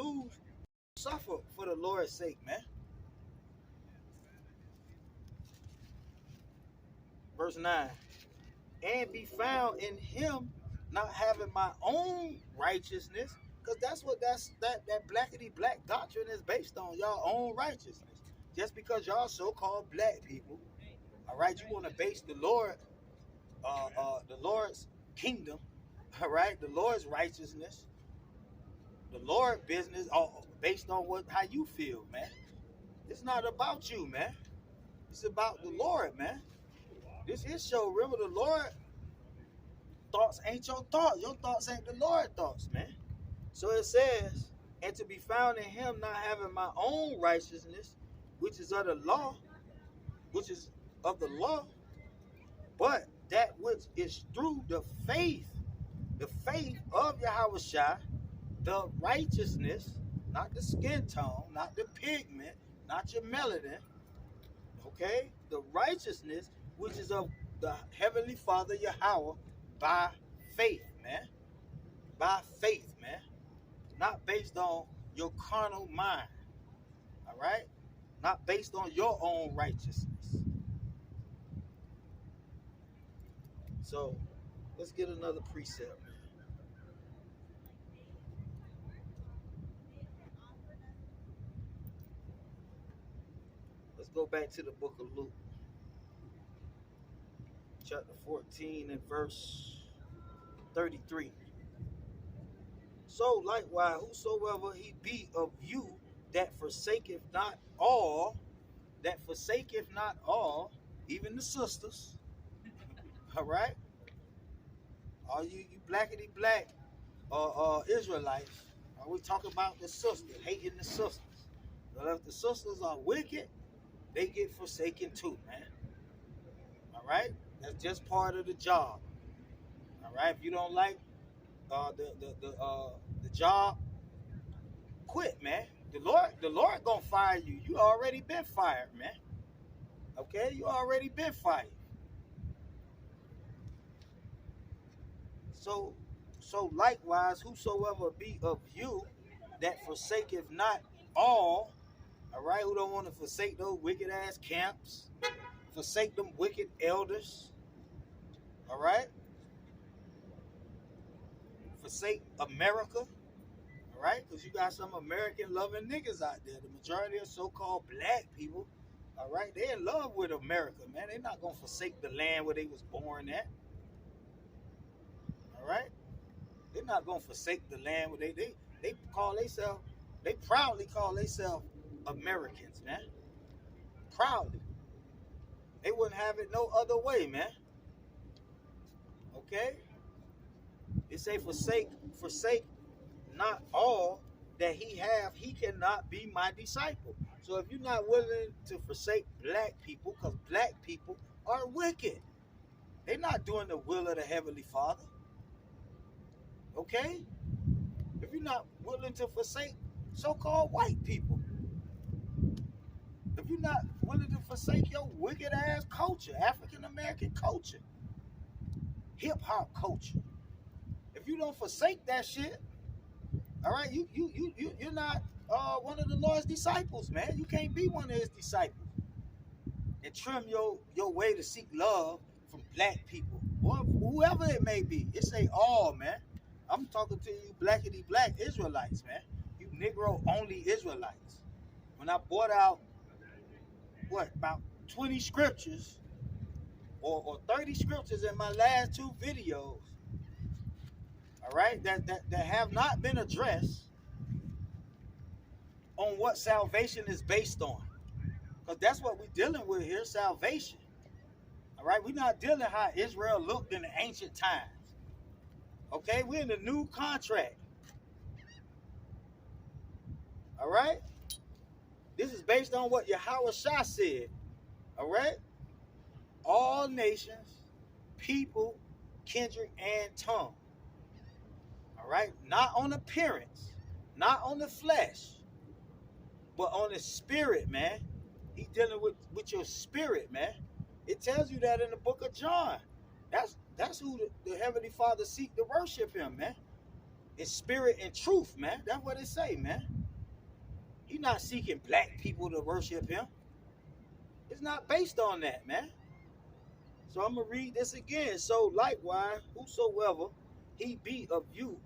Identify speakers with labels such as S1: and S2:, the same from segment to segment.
S1: lose, suffer for the Lord's sake, man. Verse 9. And be found in him, not having my own righteousness, because that's what that blackety black doctrine is based on, y'all own righteousness. Just because y'all so-called black people, all right, you want to base the Lord's kingdom, all right, the Lord's righteousness, the Lord business, all based on how you feel, man. It's not about you, man. It's about the Lord, man. This is show. Remember, the Lord thoughts ain't your thoughts. Your thoughts ain't the Lord's thoughts, man. So it says, and to be found in him, not having my own righteousness, which is of the law, but that which is through the faith of Yahushua, the righteousness, not the skin tone, not the pigment, not your melanin, okay? The righteousness which is of the Heavenly Father Yahweh by faith, man. By faith, man. Not based on your carnal mind, all right? Not based on your own righteousness. So, let's get another precept, man. Let's go back to the book of Luke, chapter 14 and verse 33. So likewise, whosoever he be of you that forsaketh not all, even the sisters, all right? All you blackety black Israelites, we talk about the sisters, hating the sisters. But if the sisters are wicked, they get forsaken too, man. All right? That's just part of the job. All right? If you don't like the job, quit, man. The Lord gonna fire you. You already been fired, man. Okay? You already been fired. So likewise, whosoever be of you that forsaketh not all right, who don't want to forsake those wicked ass camps, forsake them wicked elders, all right, forsake America, all right, because you got some American loving niggas out there. The majority of so-called black people, all right, they in love with America, man. They're not gonna forsake the land where they was born at. All right, they're not gonna forsake the land where they call themselves, they proudly call themselves Americans, man. Proudly. They wouldn't have it no other way, man. Okay? It say forsake not all that he have, he cannot be my disciple. So if you're not willing to forsake black people, because black people are wicked. They're not doing the will of the Heavenly Father. Okay? If you're not willing to forsake so-called white people, if you're not willing to forsake your wicked ass culture, African American culture, hip hop culture, if you don't forsake that shit, all right, you're not one of the Lord's disciples, man. You can't be one of his disciples and trim your way to seek love from black people or whoever it may be. It say all, man. I'm talking to you blackety black Israelites, man. You Negro only Israelites. When I brought out about 20 scriptures or 30 scriptures in my last two videos, all right, that have not been addressed on what salvation is based on, because that's what we're dealing with here, salvation. All right, we're not dealing how Israel looked in the ancient times. Okay, we're in the new contract. All right, this is based on what Yahushua said. All right, all nations, people, kindred, and tongue. All right, not on appearance, not on the flesh, but on the spirit, man. He's dealing with your spirit, man. It tells you that in the book of John. That's who the Heavenly Father seek to worship him, man. in spirit and truth, man. That's what it say, man. He's not seeking black people to worship him. It's not based on that, man. So I'm gonna read this again. So likewise, whosoever he be of you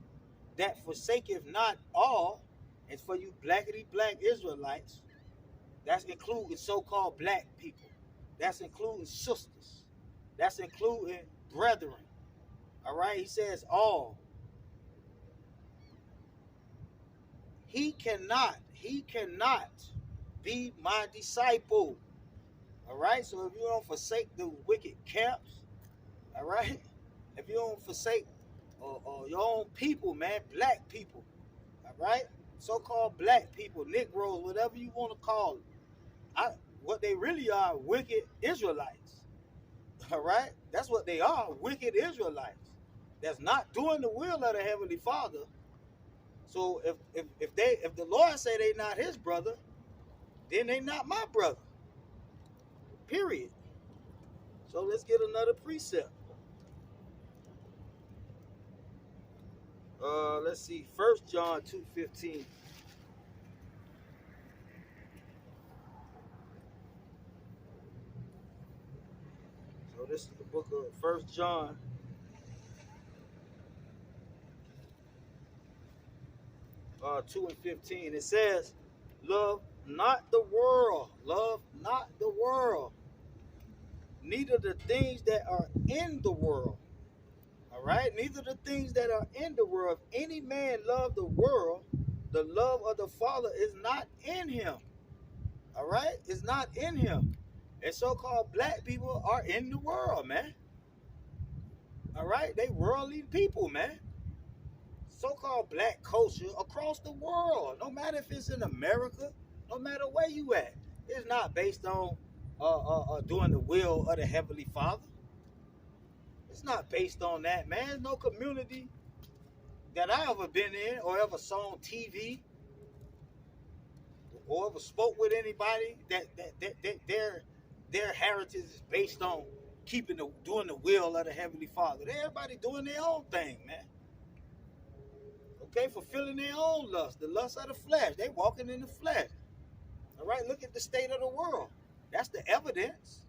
S1: that forsaketh not all, and for you blackety black Israelites, that's including so-called black people. That's including sisters. That's including brethren. All right, he says all. He cannot be my disciple. All right, so if you don't forsake the wicked camps, all right, if you don't forsake your own people, man, black people, all right, so-called black people, Negroes, whatever you want to call them, what they really are, wicked Israelites. All right, that's what they are, wicked Israelites. That's not doing the will of the Heavenly Father. So if the Lord say they not his brother, then they not my brother. Period. So let's get another precept. Let's see, 1 John 2:15. So this is the book of 1 John. Uh, 2:15. It says, love not the world, neither the things that are in the world. All right, neither the things that are in the world. If any man love the world, the love of the Father is not in him. All right, it's not in him. And so-called black people are in the world, man. All right, they worldly people, man. So-called black culture across the world, no matter if it's in America, no matter where you at, it's not based on doing the will of the Heavenly Father. It's not based on that, man. There's no community that I ever been in or ever saw on TV or ever spoke with anybody that their heritage is based on doing the will of the Heavenly Father. Everybody doing their own thing, man. Okay, fulfilling their own lust, the lust of the flesh. They walking in the flesh. All right, look at the state of the world. That's the evidence.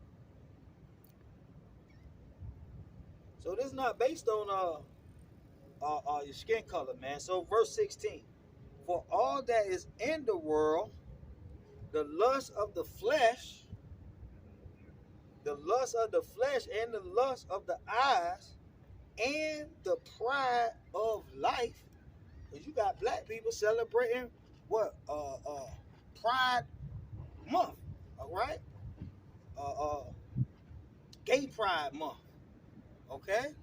S1: So this is not based on your skin color, man. So verse 16. For all that is in the world, the lust of the flesh and the lust of the eyes and the pride of life. Because you got black people celebrating what? Pride Month, all right? Gay Pride Month, okay?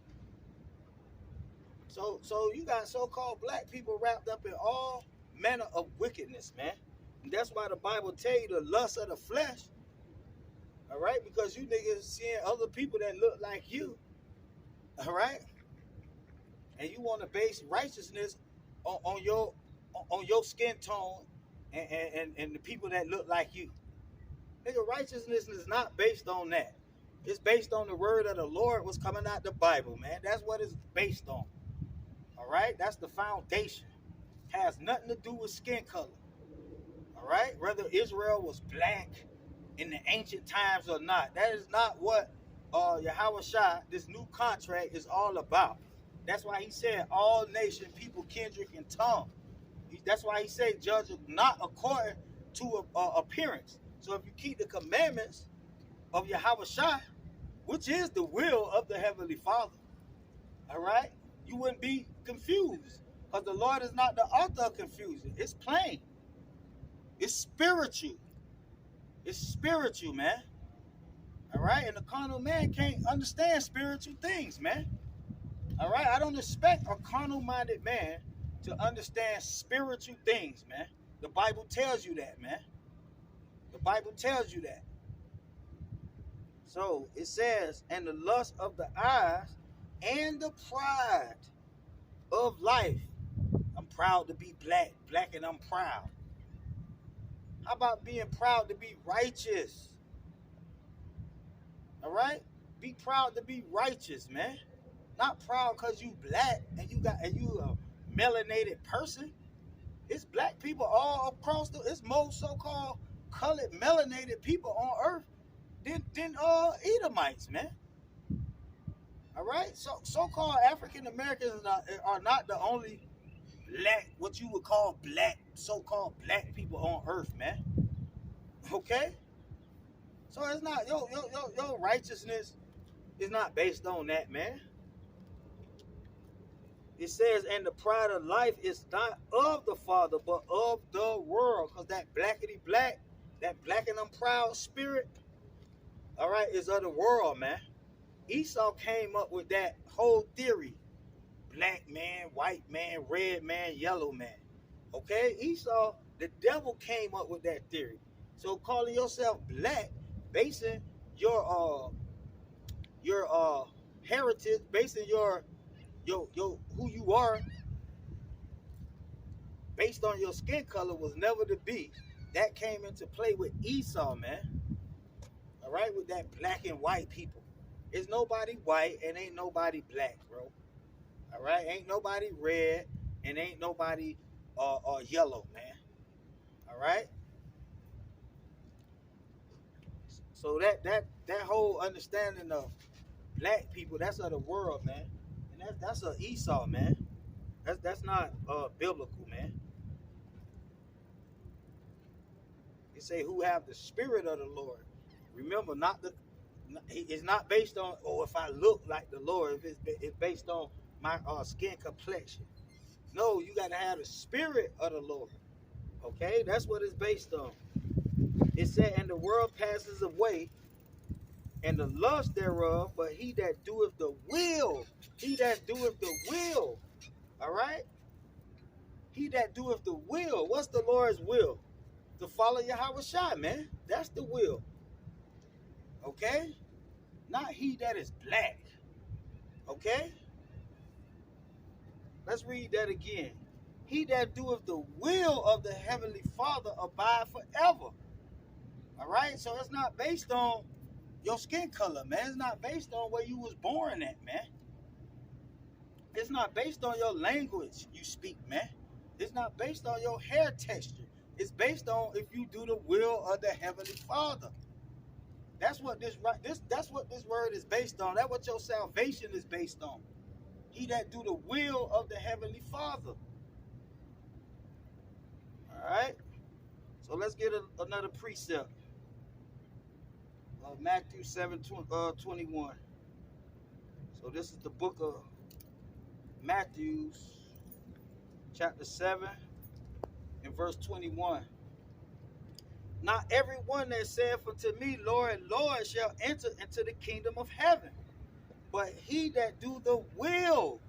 S1: So you got so-called black people wrapped up in all manner of wickedness, man. And that's why the Bible tell you the lust of the flesh, all right? Because you niggas seeing other people that look like you, all right? And you want to base righteousness on your skin tone and the people that look like you. Nigga, righteousness is not based on that. It's based on the word of the Lord was coming out the Bible, man. That's what it's based on. All right? That's the foundation. Has nothing to do with skin color. All right? Whether Israel was black in the ancient times or not. That is not what Yahweh Shai, this new contract, is all about. That's why he said all nation, people, kindred, and tongue. That's why he said judge not according to appearance. So if you keep the commandments of Yahweh Shai, which is the will of the Heavenly Father, all right, you wouldn't be confused. Because the Lord is not the author of confusion. It's plain. It's spiritual. It's spiritual, man. All right? And the carnal man can't understand spiritual things, man. All right? I don't expect a carnal-minded man to understand spiritual things, man. The Bible tells you that, man. The Bible tells you that. So it says, and the lust of the eyes and the pride of life. I'm proud to be black, and I'm proud. How about being proud to be righteous? All right? Be proud to be righteous, man. Not proud because you black and you melanated person. It's black people all across it's more so-called colored melanated people on earth than Edomites, man. All right? So-called African Americans are not the only black, what you would call black, so-called black people on earth, man. Okay? So it's not your righteousness is not based on that, man. It says, and the pride of life is not of the Father, but of the world. Because that blackity black, that black and proud spirit, all right, is of the world, man. Esau came up with that whole theory. Black man, white man, red man, yellow man. Okay? Esau, the devil came up with that theory. So calling yourself black, basing your heritage, basing your who you are based on your skin color was never to be. That came into play with Esau, man. All right, with that black and white people. It's nobody white and ain't nobody black, bro. All right, ain't nobody red and ain't nobody yellow, man. All right. So that whole understanding of black people, that's of the world, man. And that's a Esau, man. That's not biblical, man. It say who have the spirit of the Lord. Remember, it's not based on if I look like the Lord. It's based on my skin complexion. No, you got to have the spirit of the Lord. Okay, that's what it's based on. It said, and the world passes away, and the lust thereof, but he that doeth the will, all right? He that doeth the will. What's the Lord's will? To follow Yahweh Shai, man. That's the will. Okay? Not he that is black. Okay? Let's read that again. He that doeth the will of the Heavenly Father abide forever. All right? So it's not based on your skin color, man. It's not based on where you was born at, man. It's not based on your language you speak, man. It's not based on your hair texture. It's based on if you do the will of the Heavenly Father. That's what this word is based on. That's what your salvation is based on. He that do the will of the Heavenly Father. All right. So let's get another precept. Matthew 7:21. So this is the book of Matthew, chapter 7, and verse 21. Not everyone that saith unto me, Lord, Lord, shall enter into the kingdom of heaven, but he that do the will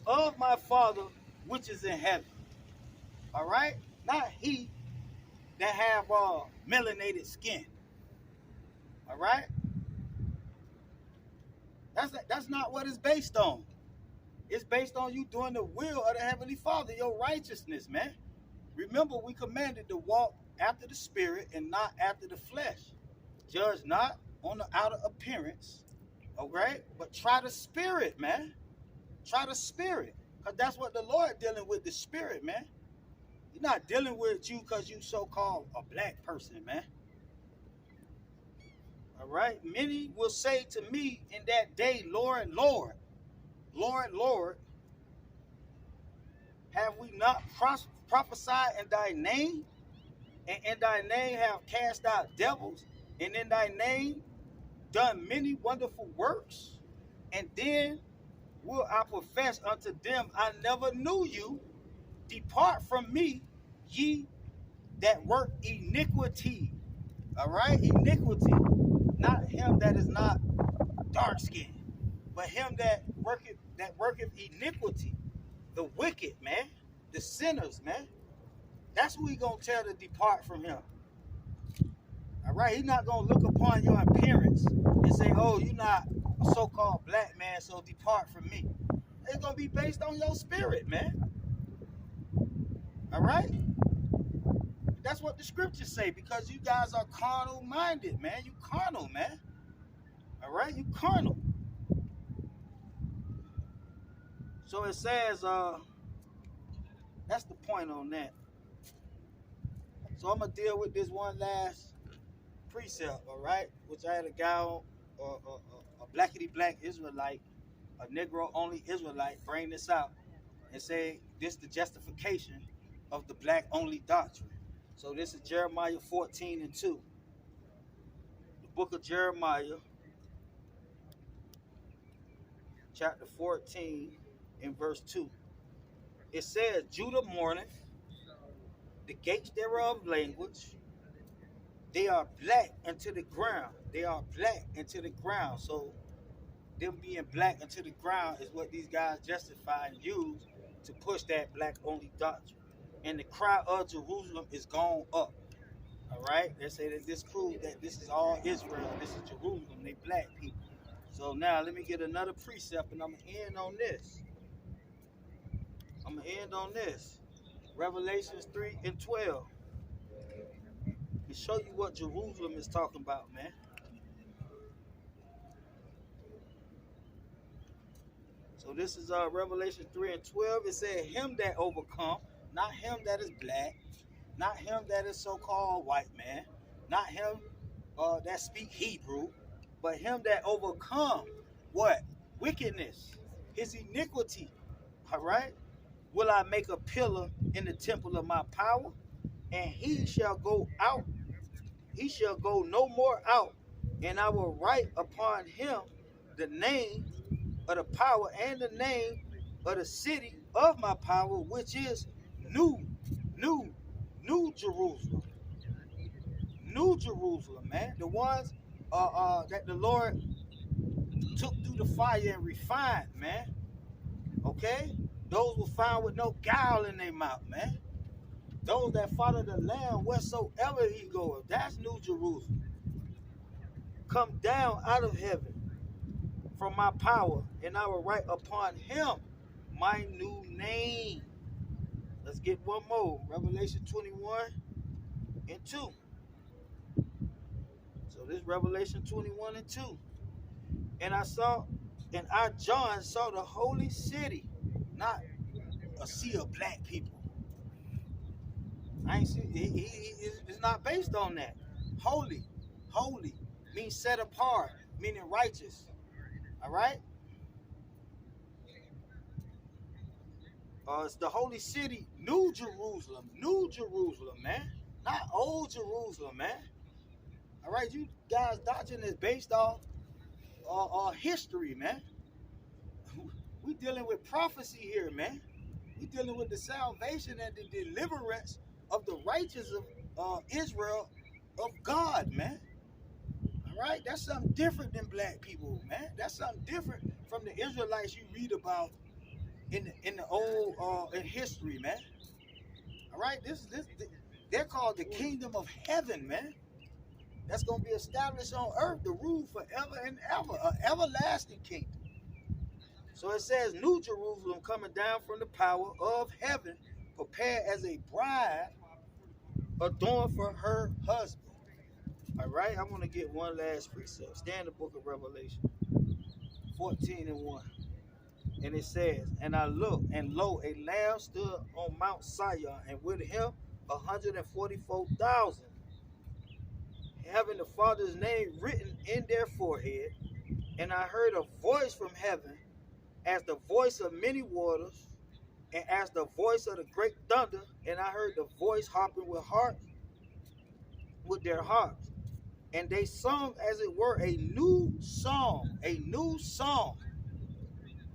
S1: of my Father which is in heaven. All right? Not he that have melanated skin. All right? That's not what it's based on. It's based on you doing the will of the Heavenly Father, your righteousness, man. Remember, we commanded to walk after the Spirit and not after the flesh. Judge not on the outer appearance, okay? But try the Spirit, man. Try the Spirit. Because that's what the Lord dealing with, the Spirit, man. He's not dealing with you because you so-called a black person, man. All right? Many will say to me in that day, Lord, Lord, Lord, Lord, have we not prophesied in thy name? And in thy name have cast out devils? And in thy name done many wonderful works? And then will I profess unto them, I never knew you. Depart from me, ye that work iniquity. All right? Iniquity. Not him that is not dark skinned, but him that worketh iniquity. The wicked, man. The sinners, man. That's who he gonna tell to depart from him. All right? He's not gonna look upon your appearance and say, oh, you're not a so-called black man, so depart from me. It's gonna be based on your spirit, man. All right? That's what the scriptures say, because you guys are carnal minded, man. You carnal, man. All right? You carnal. So it says, that's the point on that. So I'm gonna deal with this one last precept, all right? Which I had a guy on, a blackity black Israelite, a Negro only Israelite, bring this out and say this the justification of the black only doctrine. So this is Jeremiah 14:2. The book of Jeremiah, chapter 14, in verse 2. It says, Judah mourneth, the gates thereof language, they are black unto the ground. They are black into the ground. So them being black into the ground is what these guys justify and use to push that black only doctrine. And the cry of Jerusalem is gone up. All right? They say that this proves that this is all Israel. This is Jerusalem. They black people. So now let me get another precept and I'm going to end on this. Revelations 3:12. To show you what Jerusalem is talking about, man. So this is Revelation 3:12. It said, him that overcome, not him that is black, not him that is so-called white man, not him that speak Hebrew, but him that overcome what? Wickedness, his iniquity. All right? Will I make a pillar in the temple of my power, and he shall go out. He shall go no more out, and I will write upon him the name of the power and the name of the city of my power, which is New Jerusalem. New Jerusalem, man. The ones that the Lord took through the fire and refined, man. Okay? Those were found with no guile in their mouth, man. Those that follow the Lamb wheresoever he goeth. That's New Jerusalem. Come down out of heaven from my power, and I will write upon him my new name. Let's get one more. Revelation 21:2. So this Revelation 21:2. And I, John, saw the holy city, not a sea of black people. I ain't see. It's not based on that. Holy means set apart, meaning righteous. All right. It's the holy city, New Jerusalem, man. Not old Jerusalem, man. All right, you guys' doctrine is based off history, man. We dealing with prophecy here, man. We dealing with the salvation and the deliverance of the righteous of Israel, of God, man. All right, that's something different than black people, man. That's something different from the Israelites you read about in the old in history, man. All right, they're called the kingdom of heaven, man. That's gonna be established on earth to rule forever and ever, an everlasting kingdom. So it says, New Jerusalem coming down from the power of heaven, prepared as a bride adorned for her husband. All right, I'm gonna get one last precept. Stand in the book of Revelation 14:1. And it says, and I looked, and lo, a lamb stood on Mount Zion, and with him 144,000, having the Father's name written in their forehead. And I heard a voice from heaven, as the voice of many waters, and as the voice of the great thunder. And I heard the voice harping with their harps. And they sung, as it were, a new song.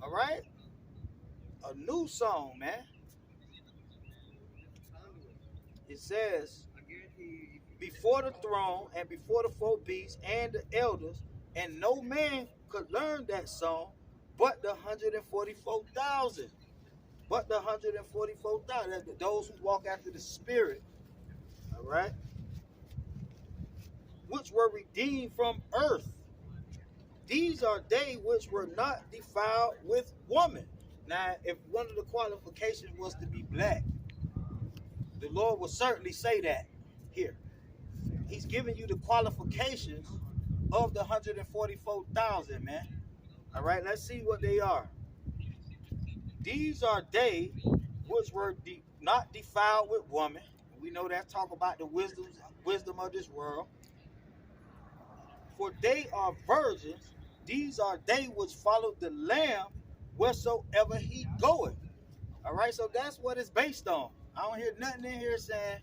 S1: All right? A new song, man. It says, before the throne and before the four beasts and the elders, and no man could learn that song but the 144,000. But the 144,000, those who walk after the Spirit. All right? Which were redeemed from earth. These are they which were not defiled with woman. Now, if one of the qualifications was to be black, the Lord will certainly say that here. He's giving you the qualifications of the 144,000, man. All right, let's see what they are. These are they which were not defiled with woman. We know that talk about the wisdom of this world. For they are virgins. These are they which follow the Lamb wheresoever he goeth. All right, so that's what it's based on. I don't hear nothing in here saying,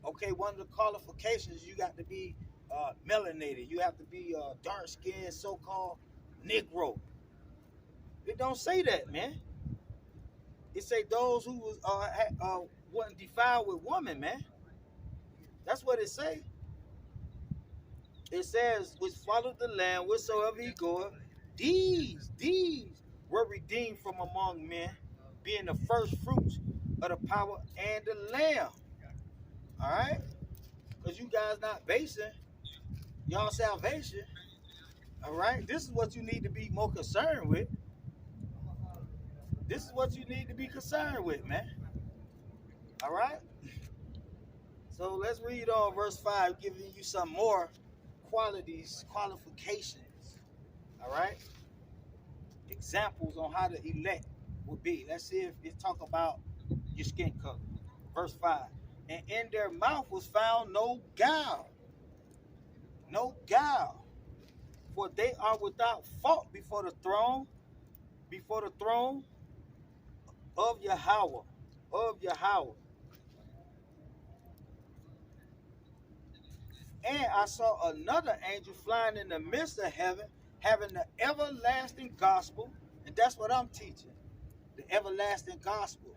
S1: okay, one of the qualifications, you got to be melanated. You have to be dark-skinned, so-called Negro. It don't say that, man. It say those who was wasn't defiled with woman, man. That's what it say. It says, which followed the Lamb, wheresoever he goeth. These were redeemed from among men, being the first fruits of the power and the Lamb. All right? Because you guys not basing y'all salvation. All right? This is what you need to be more concerned with. This is what you need to be concerned with, man. All right? So let's read on verse 5, giving you some more qualifications. All right? Examples on how the elect would be. Let's see if it talk about your skin color. Verse 5. And in their mouth was found no guile. No guile. For they are without fault before the throne of Yahweh. And I saw another angel flying in the midst of heaven, having the everlasting gospel. And that's what I'm teaching. The everlasting gospel.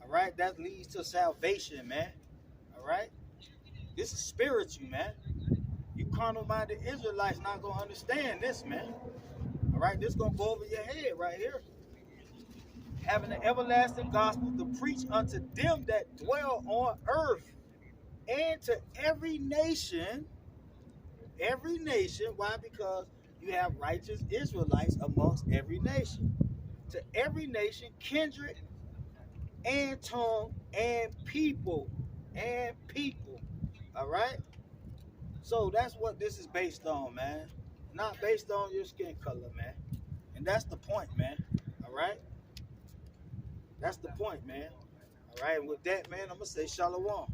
S1: All right? That leads to salvation, man. All right? This is spiritual, man. You carnal-minded Israelites not going to understand this, man. All right? This going to go over your head right here. Having the everlasting gospel to preach unto them that dwell on earth, and to every nation. Why? Because you have righteous Israelites amongst every nation. To every nation, kindred, and tongue, and people. All right? So that's what this is based on, man. Not based on your skin color, man. And that's the point, man. All right? That's the point, man. All right? And with that, man, I'm going to say shalom.